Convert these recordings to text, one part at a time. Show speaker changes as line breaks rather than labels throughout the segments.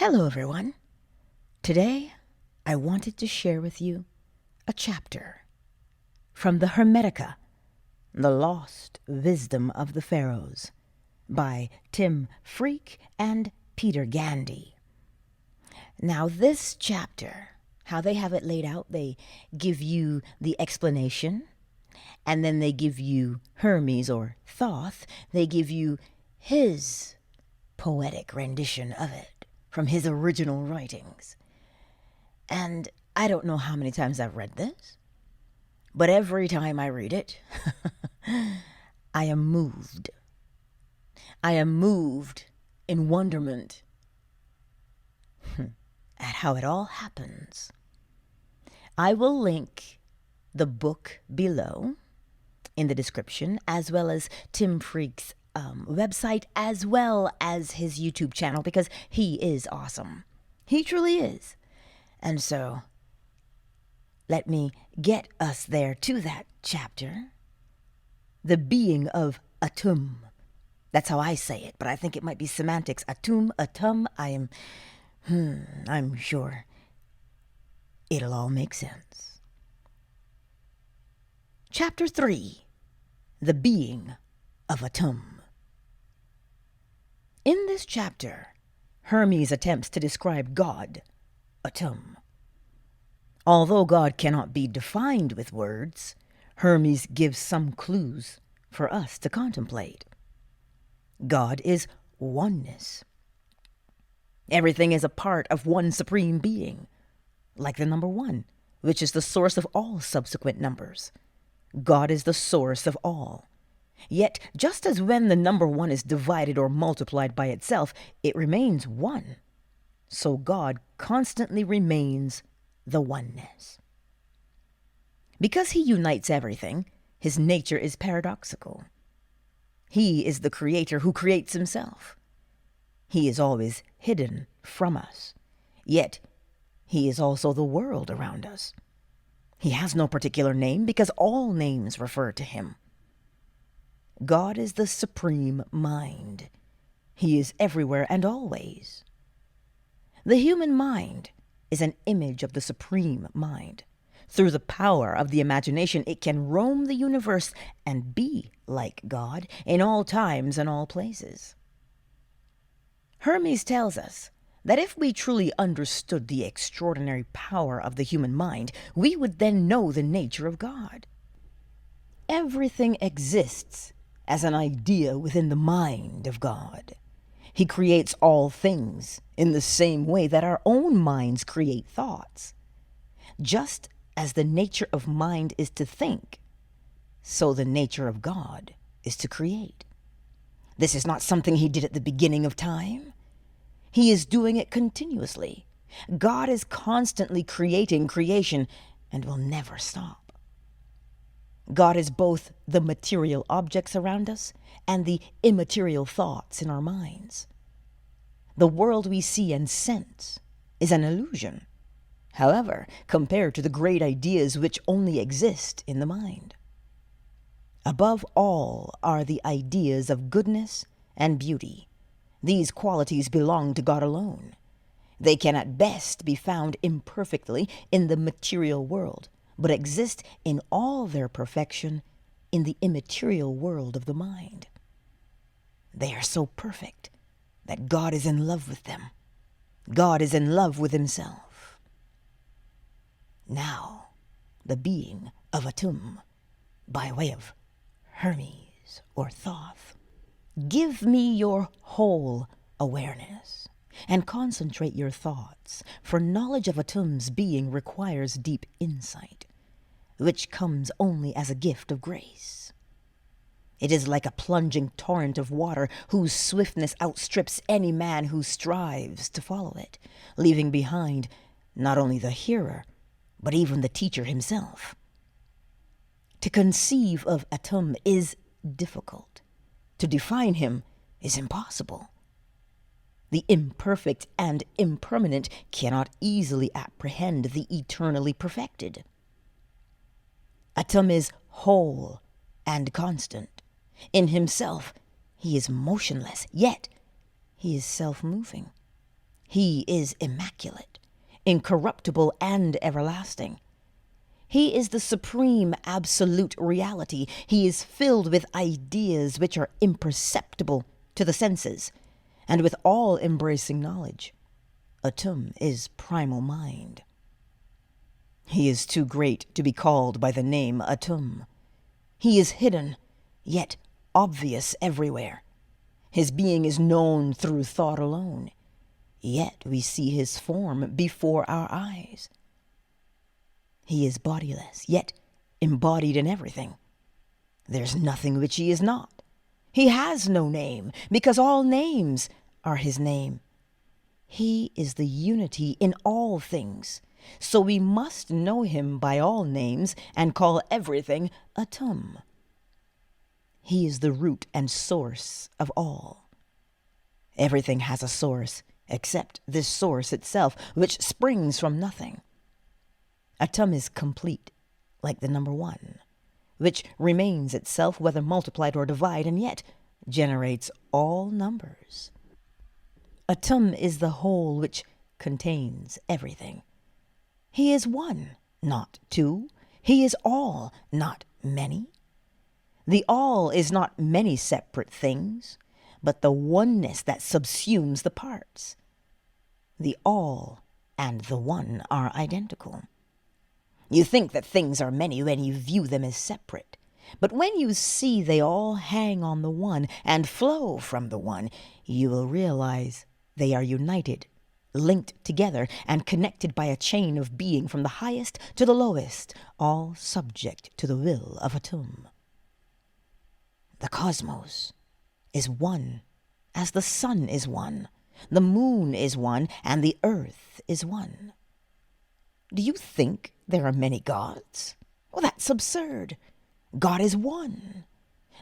Hello everyone. Today I wanted to share with you a chapter from the Hermetica, The Lost Wisdom of the Pharaohs by Tim Freak and Peter Gandy. Now this chapter, how they have it laid out, they give you the explanation, and then they give you Hermes or Thoth, they give you his poetic rendition of it from his original writings. And I don't know how many times I've read this, but every time I read it, I am moved. I am moved in wonderment at how it all happens. I will link the book below in the description, as well as Tim Freak's website, as well as his YouTube channel, because he is awesome. He truly is. And so let me get us there to that chapter. The being of Atum. That's how I say it, but I think it might be semantics. Atum. I'm sure it'll all make sense. Chapter 3. The being of Atum. In this chapter, Hermes attempts to describe God, Atum. Although God cannot be defined with words, Hermes gives some clues for us to contemplate. God is oneness. Everything is a part of one supreme being, like the number 1, which is the source of all subsequent numbers. God is the source of all. Yet, just as when the number 1 is divided or multiplied by itself, it remains 1, so God constantly remains the oneness. Because he unites everything, his nature is paradoxical. He is the creator who creates himself. He is always hidden from us, yet he is also the world around us. He has no particular name because all names refer to him. God is the supreme mind. He is everywhere and always. The human mind is an image of the supreme mind. Through the power of the imagination, it can roam the universe and be like God in all times and all places. Hermes tells us that if we truly understood the extraordinary power of the human mind, we would then know the nature of God. Everything exists as an idea within the mind of God. He creates all things in the same way that our own minds create thoughts. Just as the nature of mind is to think, so the nature of God is to create. This is not something he did at the beginning of time. He is doing it continuously. God is constantly creating creation and will never stop. God is both the material objects around us and the immaterial thoughts in our minds. The world we see and sense is an illusion, however, compared to the great ideas which only exist in the mind. Above all are the ideas of goodness and beauty. These qualities belong to God alone. They can at best be found imperfectly in the material world, but exist in all their perfection in the immaterial world of the mind. They are so perfect that God is in love with them. God is in love with himself. Now, the being of Atum, by way of Hermes or Thoth. Give me your whole awareness and concentrate your thoughts, for knowledge of Atum's being requires deep insight, which comes only as a gift of grace. It is like a plunging torrent of water whose swiftness outstrips any man who strives to follow it, leaving behind not only the hearer, but even the teacher himself. To conceive of Atum is difficult. To define him is impossible. The imperfect and impermanent cannot easily apprehend the eternally perfected. Atum is whole and constant. In himself, he is motionless, yet he is self-moving. He is immaculate, incorruptible, and everlasting. He is the supreme absolute reality. He is filled with ideas which are imperceptible to the senses, and with all-embracing knowledge. Atum is primal mind. He is too great to be called by the name Atum. He is hidden, yet obvious everywhere. His being is known through thought alone, yet we see his form before our eyes. He is bodiless, yet embodied in everything. There's nothing which he is not. He has no name, because all names are his name. He is the unity in all things, so we must know him by all names and call everything Atum. He is the root and source of all. Everything has a source, except this source itself, which springs from nothing. Atum is complete, like the number 1, which remains itself whether multiplied or divided, and yet generates all numbers. Atum is the whole which contains everything. He is one, not two. He is all, not many. The all is not many separate things, but the oneness that subsumes the parts. The all and the one are identical. You think that things are many when you view them as separate, but when you see they all hang on the one and flow from the one, you will realize they are united, linked together, and connected by a chain of being from the highest to the lowest, all subject to the will of Atum. The cosmos is one, as the sun is one, the moon is one, and the earth is one. Do you think there are many gods? Well, that's absurd. God is one.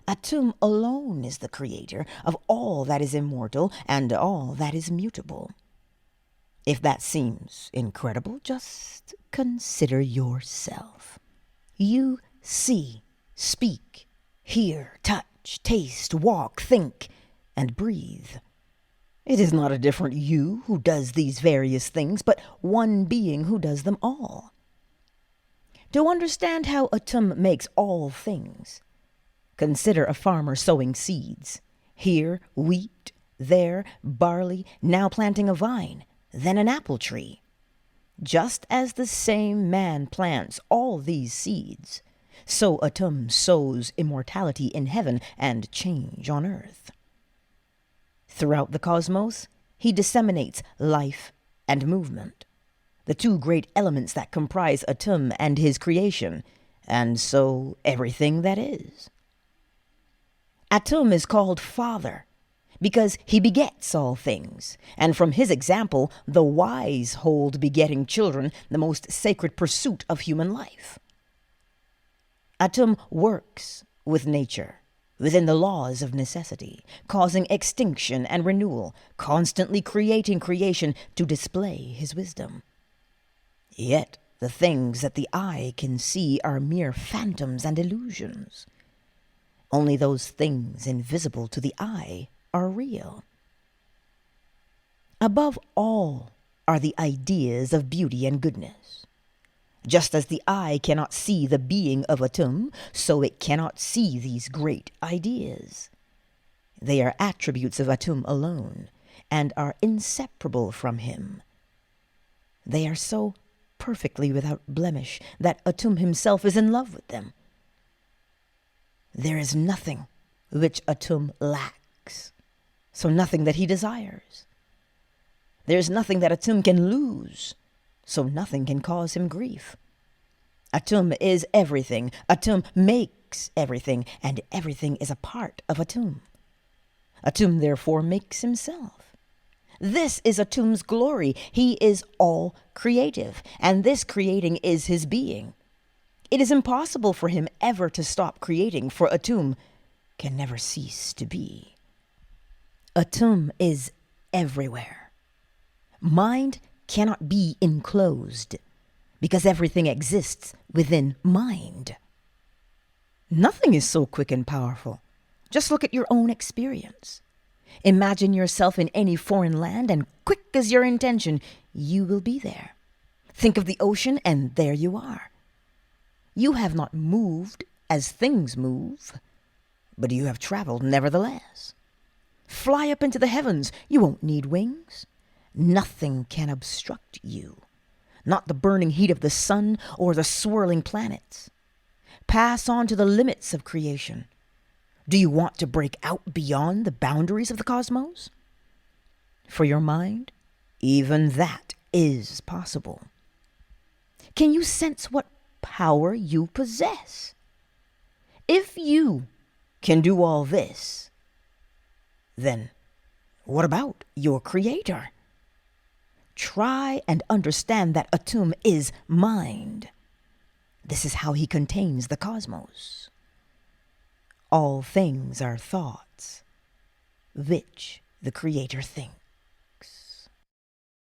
Atum alone is the creator of all that is immortal and all that is mutable. If that seems incredible, just consider yourself. You see, speak, hear, touch, taste, walk, think, and breathe. It is not a different you who does these various things, but one being who does them all. To understand how Atum makes all things, consider a farmer sowing seeds. Here, wheat, there, barley, now planting a vine, then an apple tree. Just as the same man plants all these seeds, so Atum sows immortality in heaven and change on earth. Throughout the cosmos, he disseminates life and movement, the two great elements that comprise Atum and his creation, and so everything that is. Atum is called Father, because he begets all things, and from his example the wise hold begetting children the most sacred pursuit of human life. Atum works with nature, within the laws of necessity, causing extinction and renewal, constantly creating creation to display his wisdom. Yet the things that the eye can see are mere phantoms and illusions. Only those things invisible to the eye are real. Above all are the ideas of beauty and goodness. Just as the eye cannot see the being of Atum, so it cannot see these great ideas. They are attributes of Atum alone, and are inseparable from him. They are so perfectly without blemish that Atum himself is in love with them. There is nothing which Atum lacks, so nothing that he desires. There is nothing that Atum can lose, so nothing can cause him grief. Atum is everything. Atum makes everything, and everything is a part of Atum. Atum therefore makes himself. This is Atum's glory. He is all creative, and this creating is his being. It is impossible for him ever to stop creating, for Atum can never cease to be. Atum is everywhere. Mind cannot be enclosed, because everything exists within mind. Nothing is so quick and powerful. Just look at your own experience. Imagine yourself in any foreign land, and quick as your intention, you will be there. Think of the ocean, and there you are. You have not moved as things move, but you have traveled nevertheless. Fly up into the heavens. You won't need wings. Nothing can obstruct you. Not the burning heat of the sun or the swirling planets. Pass on to the limits of creation. Do you want to break out beyond the boundaries of the cosmos? For your mind, even that is possible. Can you sense what power you possess? If you can do all this, then what about your Creator? Try and understand that Atum is mind. This is how he contains the cosmos. All things are thoughts, which the Creator thinks.